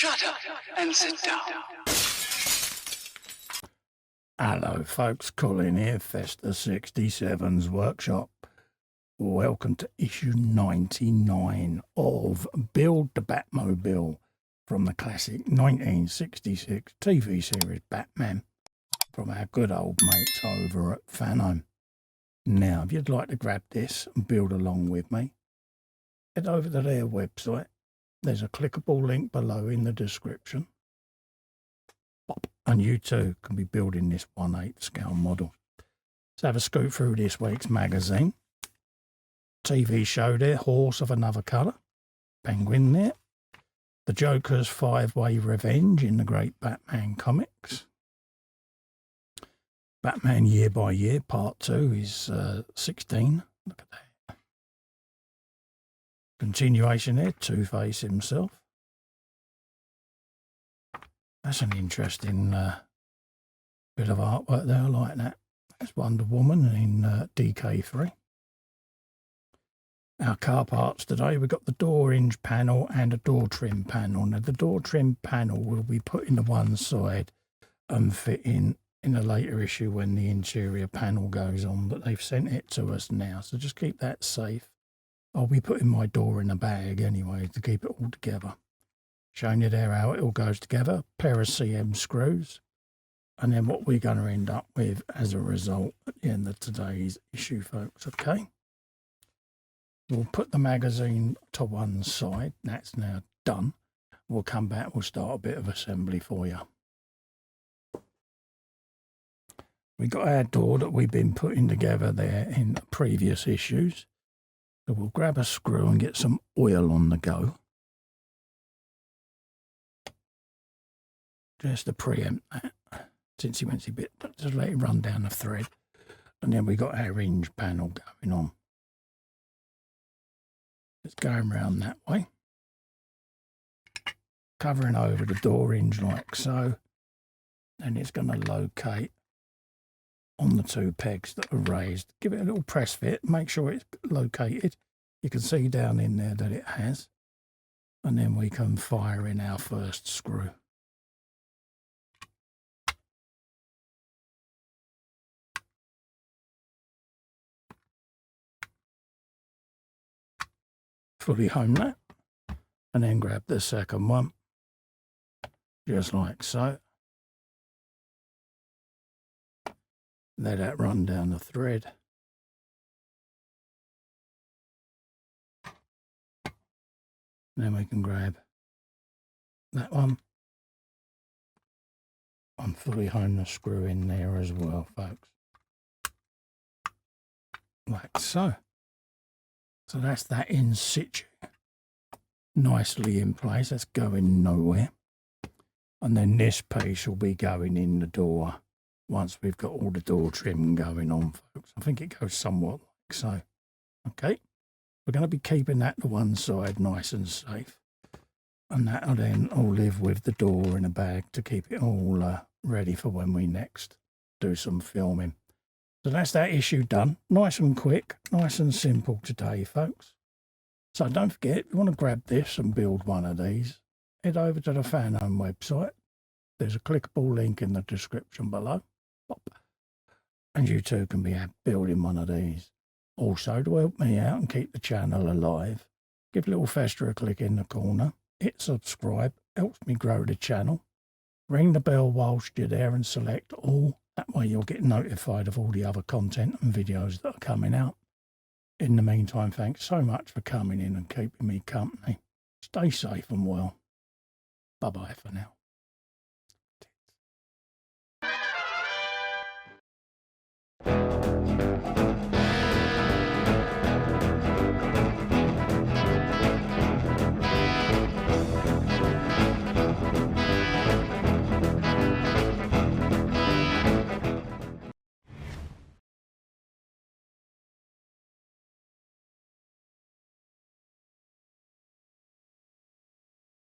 Shut up and sit down. Hello folks, Colin here, Festa 67's workshop. Welcome to issue 99 of Build the Batmobile from the classic 1966 TV series Batman from our good old mates over at Fanhome. Now, if you'd like to grab this and build along with me, head over to their website. There's a clickable link below in the description. And you too can be building this 1/8 scale model. Let's have a scoot through this week's magazine. TV show there, Horse of Another Colour. Penguin there. The Joker's 5-Way Revenge in the great Batman comics. Batman Year by Year, part 2 is 16. Look at that. Continuation there, Two-Face himself. That's an interesting bit of artwork there. I like that. That's Wonder Woman in DK3. Our car parts today, we've got the door hinge panel and a door trim panel. Now, the door trim panel will be put in to one side and fit in a later issue when the interior panel goes on, but they've sent it to us now, so just keep that safe. I'll be putting my door in a bag anyway to keep it all together. Showing you there how it all goes together, pair of CM screws, and then what we're going to end up with as a result at the end of today's issue, folks, okay? We'll put the magazine to one side. That's now done. We'll come back, we'll start a bit of assembly for you. We got our door that we've been putting together there in previous issues. So we'll grab a screw and get some oil on the go. Just to preempt that, since he went a bit, just let it run down the thread. And then we got our hinge panel going on. It's going round that way. Covering over the door hinge like so. And it's going to locate on the two pegs that are raised. Give it a little press fit, make sure it's located. You can see down in there that it has. And then we can fire in our first screw. Fully home that. And then grab the second one. Just like so. Let that run down the thread. Then we can grab that one and fully hone the screw in there as well, folks. Like so. So that's that in situ. Nicely in place. That's going nowhere. And then this piece will be going in the door. Once we've got all the door trim going on, folks. I think it goes somewhat like so. Okay, we're going to be keeping that to one side nice and safe. And that'll then all live with the door in a bag to keep it all ready for when we next do some filming. So that's that issue done. Nice and quick, nice and simple today, folks. So don't forget, if you want to grab this and build one of these, head over to the Fanhome website. There's a clickable link in the description below. And you too can be building one of these. Also, to help me out and keep the channel alive, give little Festa a click in the corner, hit subscribe, helps me grow the channel. Ring the bell whilst you're there and select all. That way you'll get notified of all the other content and videos that are coming out. In the meantime, thanks so much for coming in and keeping me company. Stay safe and well. Bye-bye for now.